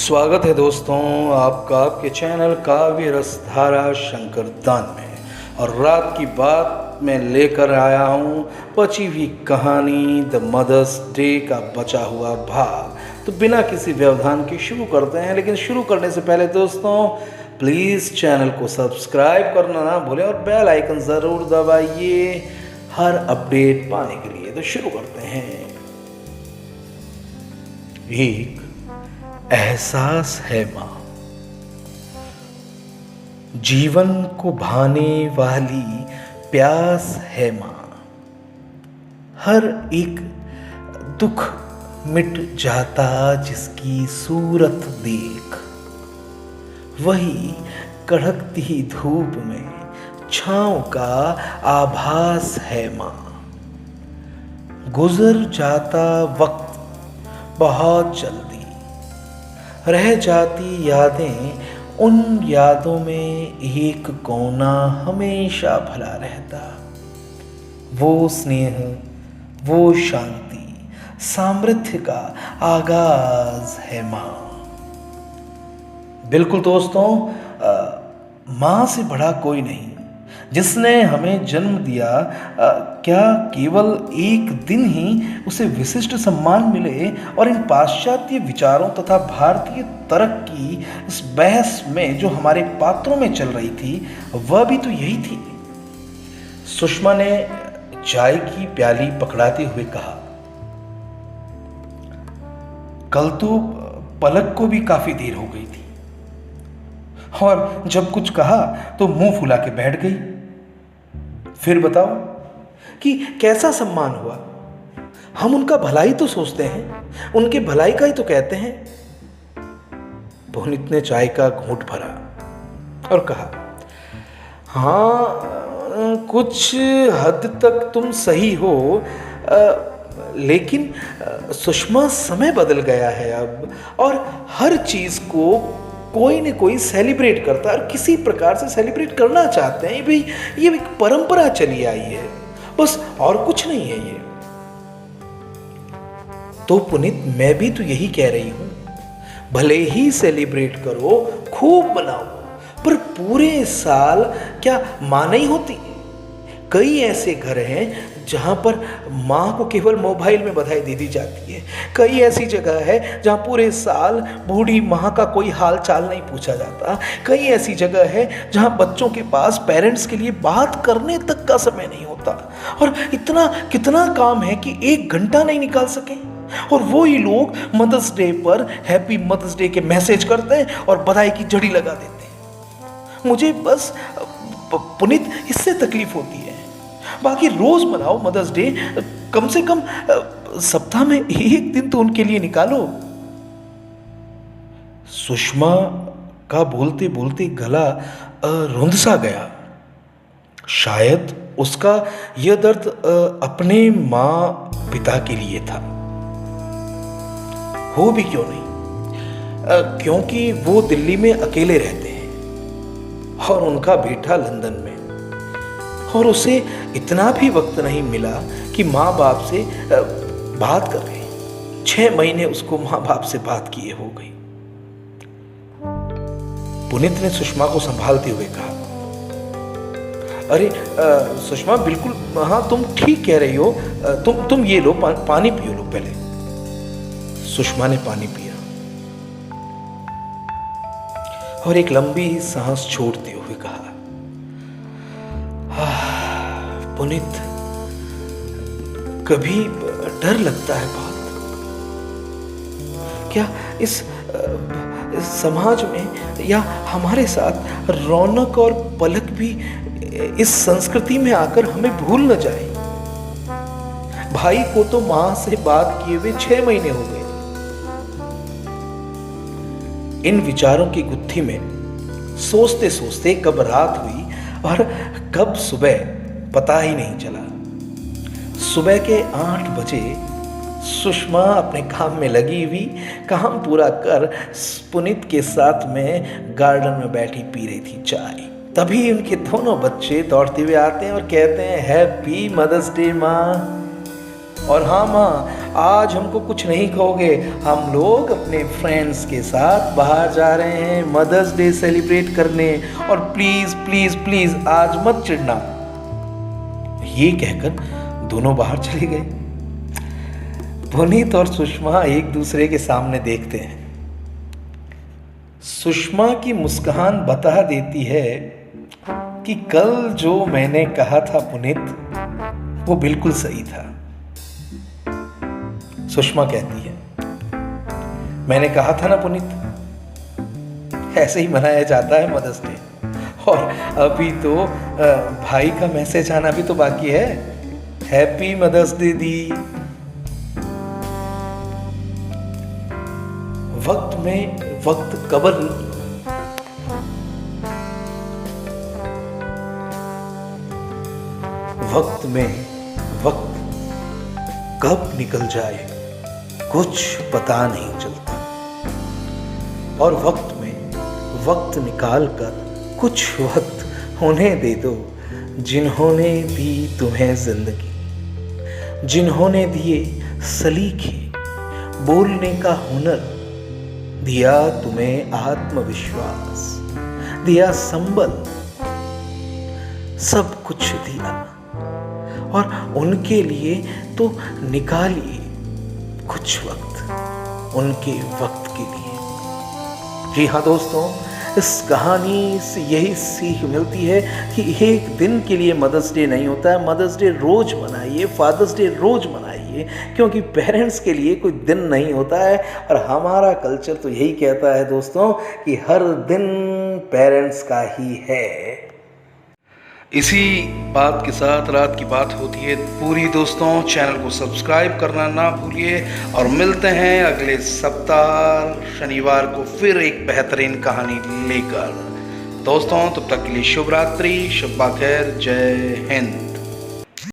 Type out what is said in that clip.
स्वागत है दोस्तों आपका आपके चैनल काव्य रसधारा शंकर दान में। और रात की बात में लेकर आया हूँ बची हुई कहानी द मदर्स डे का बचा हुआ भाग। तो बिना किसी व्यवधान के शुरू करते हैं, लेकिन शुरू करने से पहले दोस्तों प्लीज़ चैनल को सब्सक्राइब करना ना भूलें और बेल आइकन ज़रूर दबाइए हर अपडेट पाने के लिए। तो शुरू करते हैं। एक एहसास है माँ, जीवन को भाने वाली प्यास है माँ। हर एक दुख मिट जाता जिसकी सूरत देख, वही कड़कती धूप में छाँव का आभास है माँ। गुजर जाता वक्त बहुत जल्दी, रह जाती यादें, उन यादों में एक कोना हमेशा भला रहता। वो स्नेह, वो शांति, सामर्थ्य का आगाज है माँ। बिल्कुल दोस्तों, माँ से बड़ा कोई नहीं। जिसने हमें जन्म दिया, क्या केवल एक दिन ही उसे विशिष्ट सम्मान मिले और इन पाश्चात्य विचारों तथा भारतीय तर्क की इस बहस में जो हमारे पात्रों में चल रही थी वह भी तो यही थी। सुषमा ने चाय की प्याली पकड़ाते हुए कहा, कल तो पलक को भी काफी देर हो गई थी और जब कुछ कहा तो मुंह फुला के बैठ गई। फिर बताओ कि कैसा सम्मान हुआ। हम उनका भलाई तो सोचते हैं, उनके भलाई का ही तो कहते हैं। पुनीत ने चाय का घूंट भरा और कहा, हाँ कुछ हद तक तुम सही हो, लेकिन सुषमा समय बदल गया है अब, और हर चीज को कोई न कोई सेलिब्रेट करता है और किसी प्रकार से सेलिब्रेट करना चाहते हैं। ये एक परंपरा चली आई है, बस और कुछ नहीं है ये। तो पुनीत मैं भी तो यही कह रही हूं, भले ही सेलिब्रेट करो, खूब मनाओ, पर पूरे साल क्या मां नहीं होती? कई ऐसे घर हैं जहां पर माँ को केवल मोबाइल में बधाई दे दी जाती है। कई ऐसी जगह है जहां पूरे साल बूढ़ी माँ का कोई हाल चाल नहीं पूछा जाता। कई ऐसी जगह है जहां बच्चों के पास पेरेंट्स के लिए बात करने तक का समय नहीं होता। और इतना कितना काम है कि 1 घंटा नहीं निकाल सके, और वो ही लोग मदर्स डे पर हैप्पी मदर्स डे के मैसेज करते हैं और बधाई की झड़ी लगा देते हैं। मुझे बस पुनीत इससे तकलीफ होती है। बाकी रोज मनाओ मदर्स डे, कम से कम सप्ताह में 1 दिन तो उनके लिए निकालो। सुषमा का बोलते बोलते गला रुंध सा गया। शायद उसका यह दर्द अपने माँ पिता के लिए था। हो भी क्यों नहीं, क्योंकि वो दिल्ली में अकेले रहते हैं और उनका बेटा लंदन में, और उसे इतना भी वक्त नहीं मिला कि माँ बाप से बात कर ले। 6 महीने उसको माँ बाप से बात किए हो गई। पुनीत ने सुषमा को संभालते हुए कहा, अरे सुषमा बिल्कुल, हाँ तुम ठीक कह रही हो, तुम ये लो, पानी पियो लो पहले। सुषमा ने पानी पिया और एक लंबी सांस छोड़ते हुए कहा, पुनीत कभी डर लगता है बहुत। क्या इस समाज में या हमारे साथ रौनक और पलक भी इस संस्कृति में आकर हमें भूल न जाए। भाई को तो मां से बात किए हुए 6 महीने हो गए। इन विचारों की गुत्थी में सोचते सोचते कब रात हुई और कब सुबह पता ही नहीं चला। सुबह के 8 बजे सुषमा अपने काम में लगी हुई, काम पूरा कर पुनीत के साथ में गार्डन में बैठी पी रही थी चाय। तभी उनके दोनों बच्चे दौड़ते हुए आते हैं और कहते हैं, हैप्पी मदर्स डे माँ। और हाँ माँ, आज हमको कुछ नहीं कहोगे, हम लोग अपने फ्रेंड्स के साथ बाहर जा रहे हैं मदर्स डे सेलिब्रेट करने, और प्लीज़ प्लीज़ प्लीज़ आज मत चिढ़ना। ये कहकर दोनों बाहर चले गए। पुनीत और सुषमा एक दूसरे के सामने देखते हैं। सुषमा की मुस्कान बता देती है कि कल जो मैंने कहा था पुनीत, वो बिल्कुल सही था। सुषमा कहती है, मैंने कहा था ना पुनीत, ऐसे ही मनाया जाता है मदर्स डे। और अभी तो भाई का मैसेज आना भी तो बाकी है। हैप्पी मदर्स डे दी। वक्त में वक्त कबर वक्त में वक्त कब निकल जाए कुछ पता नहीं चलता, और वक्त में वक्त निकाल कर कुछ वक्त उन्हें दे दो जिन्होंने दी तुम्हें जिंदगी, जिन्होंने दिए सलीके, बोलने का हुनर, दिया तुम्हें आत्मविश्वास, दिया संबल, सब कुछ दिया, और उनके लिए तो निकालिए कुछ वक्त, उनके वक्त के लिए। जी हाँ दोस्तों, इस कहानी से यही सीख मिलती है कि एक दिन के लिए मदर्स डे नहीं होता है। मदर्स डे रोज मनाइए, फादर्स डे रोज मनाइए, क्योंकि पेरेंट्स के लिए कोई दिन नहीं होता है। और हमारा कल्चर तो यही कहता है दोस्तों कि हर दिन पेरेंट्स का ही है। इसी बात के साथ रात की बात होती है पूरी दोस्तों। चैनल को सब्सक्राइब करना ना भूलिए, और मिलते हैं अगले सप्ताह शनिवार को फिर एक बेहतरीन कहानी लेकर। दोस्तों तब तक के लिए शुभ रात्रि, शुभ खैर, जय हिंद।